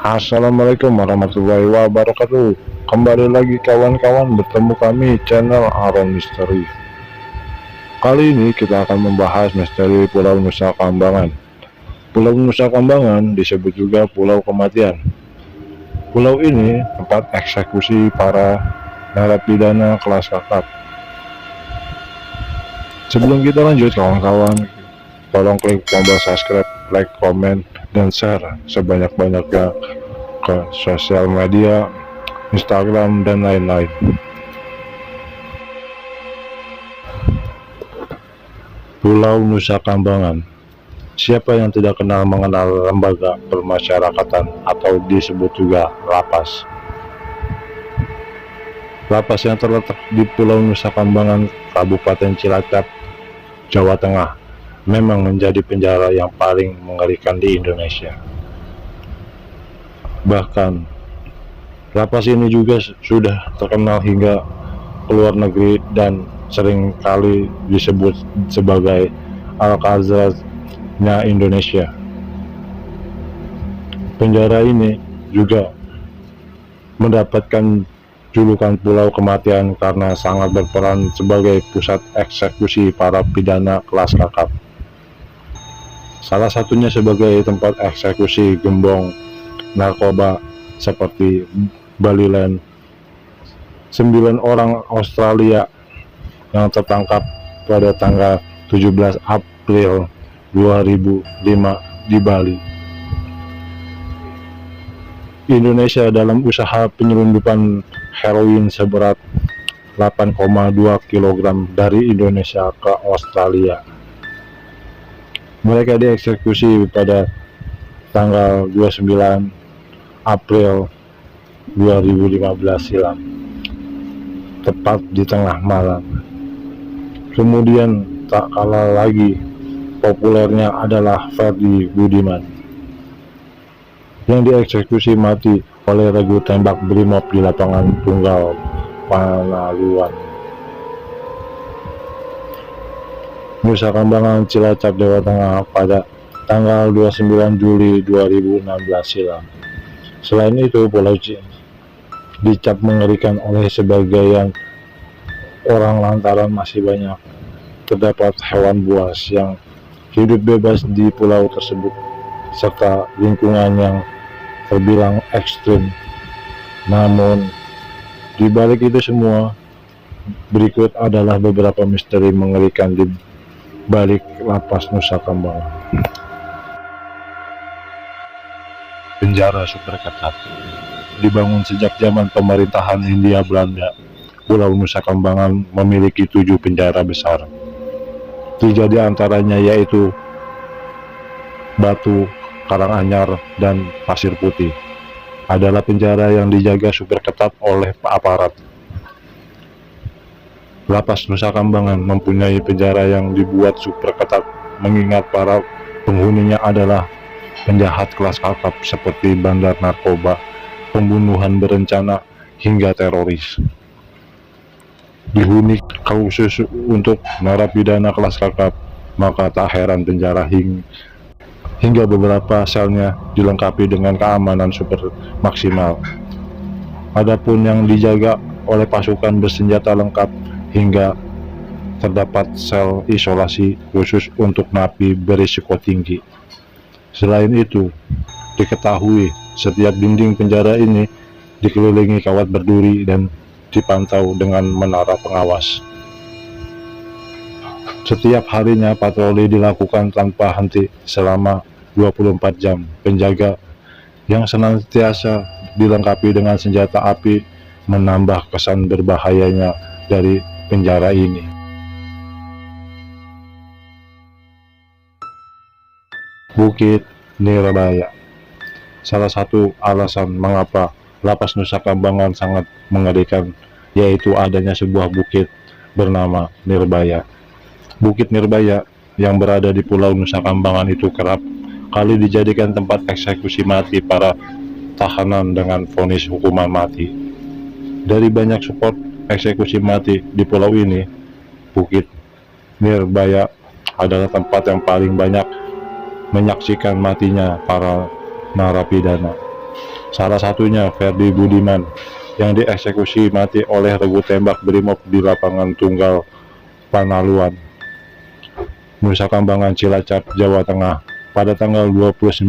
Assalamualaikum warahmatullahi wabarakatuh. Kembali lagi kawan-kawan, bertemu kami channel Aron Misteri. Kali ini kita akan membahas misteri Pulau Nusa Kambangan. Pulau Nusa Kambangan disebut juga Pulau Kematian. Pulau ini tempat eksekusi para narapidana kelas kakap. Sebelum kita lanjut kawan-kawan, tolong klik tombol subscribe, like, komen, dan share sebanyak-banyaknya ke sosial media, Instagram, dan lain-lain. Pulau Nusa Kambangan. Siapa yang tidak kenal mengenal lembaga permasyarakatan atau disebut juga lapas. Lapas yang terletak di Pulau Nusa Kambangan, Kabupaten Cilacap, Jawa Tengah, memang menjadi penjara yang paling mengerikan di Indonesia. Bahkan, lapas ini juga sudah terkenal hingga ke luar negeri dan sering kali disebut sebagai Alcatraz-nya Indonesia. Penjara ini juga mendapatkan julukan Pulau Kematian karena sangat berperan sebagai pusat eksekusi para pidana kelas kakap. Salah satunya sebagai tempat eksekusi gembong narkoba seperti Baliland. 9 orang Australia yang tertangkap pada tanggal 17 April 2005 di Bali. Indonesia dalam usaha penyelundupan heroin seberat 8,2 kg dari Indonesia ke Australia. Mereka dieksekusi pada tanggal 29 April 2015 silam, tepat di tengah malam. Kemudian tak kalah lagi populernya adalah Ferdi Budiman yang dieksekusi mati oleh regu tembak Brimob di lapangan Tunggal Panaluan, Nusa Kambangan, Cilacap, Jawa Tengah pada tanggal 29 Juli 2016 silam. Selain itu, Pulau dicap mengerikan oleh sebagian orang lantaran masih banyak terdapat hewan buas yang hidup bebas di pulau tersebut, serta lingkungan yang terbilang ekstrim. Namun, di balik itu semua, berikut adalah beberapa misteri mengerikan di balik lapas Nusa Kambangan. Penjara super ketat dibangun sejak zaman pemerintahan Hindia Belanda. Pulau Nusa Kambangan memiliki 7 penjara besar. 3 di antaranya yaitu Batu, Karanganyar, dan Pasir Putih adalah penjara yang dijaga super ketat oleh aparat. Lapas Nusa Kambangan mempunyai penjara yang dibuat super ketat mengingat para penghuninya adalah penjahat kelas kakap seperti bandar narkoba, pembunuhan berencana, hingga teroris. Dihuni khusus untuk narapidana kelas kakap, maka tak heran penjara hingga beberapa selnya dilengkapi dengan keamanan super maksimal. Adapun yang dijaga oleh pasukan bersenjata lengkap hingga terdapat sel isolasi khusus untuk napi berisiko tinggi. Selain itu, diketahui setiap dinding penjara ini dikelilingi kawat berduri dan dipantau dengan menara pengawas. Setiap harinya patroli dilakukan tanpa henti selama 24 jam. Penjaga yang senantiasa dilengkapi dengan senjata api menambah kesan berbahayanya dari penjara ini. Bukit Nirbaya. Salah satu alasan mengapa lapas Nusa Kambangan sangat mengerikan yaitu adanya sebuah bukit bernama Nirbaya. Bukit Nirbaya yang berada di Pulau Nusa Kambangan itu kerap kali dijadikan tempat eksekusi mati para tahanan dengan vonis hukuman mati. Dari banyak spot eksekusi mati di pulau ini, Bukit Nirbaya adalah tempat yang paling banyak menyaksikan matinya para narapidana. Salah satunya Ferdi Budiman yang dieksekusi mati oleh regu tembak Brimob di lapangan Tunggal Panaluan, Nusa Kambangan, Cilacap, Jawa Tengah pada tanggal 29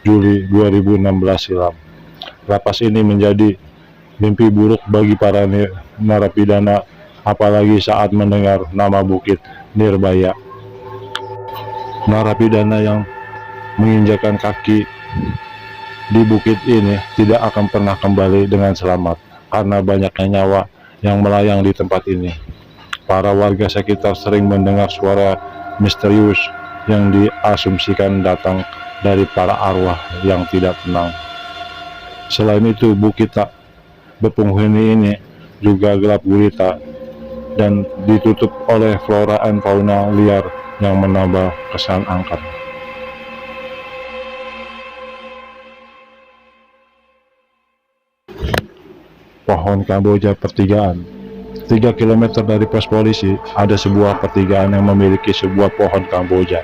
Juli 2016 silam. Lapas ini menjadi mimpi buruk bagi para narapidana, apalagi saat mendengar nama Bukit Nirbaya. Narapidana yang menginjakan kaki di bukit ini tidak akan pernah kembali dengan selamat karena banyaknya nyawa yang melayang di tempat ini. Para warga sekitar sering mendengar suara misterius yang diasumsikan datang dari para arwah yang tidak tenang. Selain itu, bukit tak berpenghuni ini juga gelap gulita dan ditutup oleh flora dan fauna liar yang menambah kesan angker. Pohon Kamboja Pertigaan. 3 km dari pos polisi ada sebuah pertigaan yang memiliki sebuah pohon Kamboja.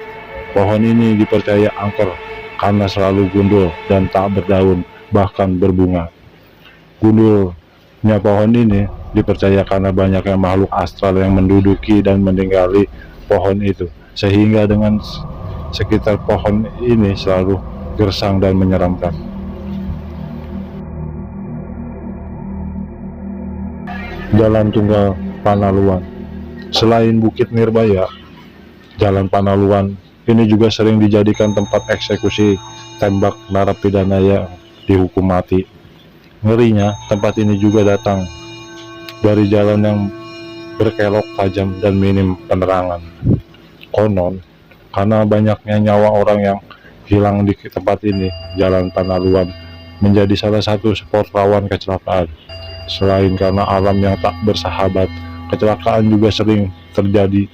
Pohon ini dipercaya angker karena selalu gundul dan tak berdaun, bahkan berbunga. Gundulnya pohon ini dipercaya karena banyaknya makhluk astral yang menduduki dan meninggali pohon itu, sehingga dengan sekitar pohon ini selalu gersang dan menyeramkan. Jalan Tunggal Panaluan. Selain Bukit Nirbaya, Jalan Panaluan ini juga sering dijadikan tempat eksekusi tembak narapidana yang dihukum mati. Ngerinya, tempat ini juga datang dari jalan yang berkelok tajam dan minim penerangan. Konon, karena banyaknya nyawa orang yang hilang di tempat ini, Jalan Panaluan menjadi salah satu spot rawan kecelakaan. Selain karena alam yang tak bersahabat, kecelakaan juga sering terjadi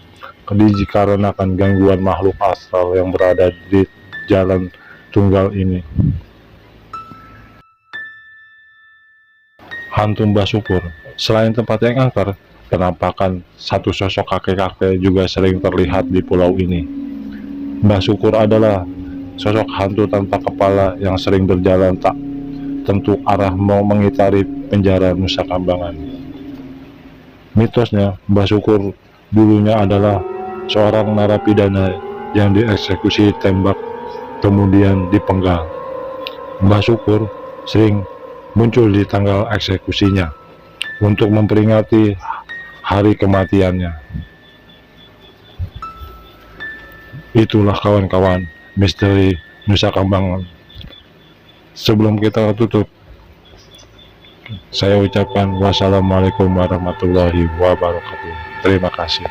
dikarenakan gangguan makhluk astral yang berada di jalan tunggal ini. Hantu Mbah Syukur. Selain tempat yang angker, penampakan satu sosok kakek-kakek juga sering terlihat di pulau ini. Mbah Syukur adalah sosok hantu tanpa kepala yang sering berjalan tak tentu arah mau mengitari penjara Nusa Kambangan. Mitosnya, Mbah Syukur dulunya adalah seorang narapidana yang dieksekusi tembak kemudian dipenggal. Mbah Syukur sering muncul di tanggal eksekusinya untuk memperingati hari kematiannya. Itulah kawan-kawan misteri Nusa Kambangan. Sebelum kita tutup, saya ucapkan wassalamualaikum warahmatullahi wabarakatuh. Terima kasih.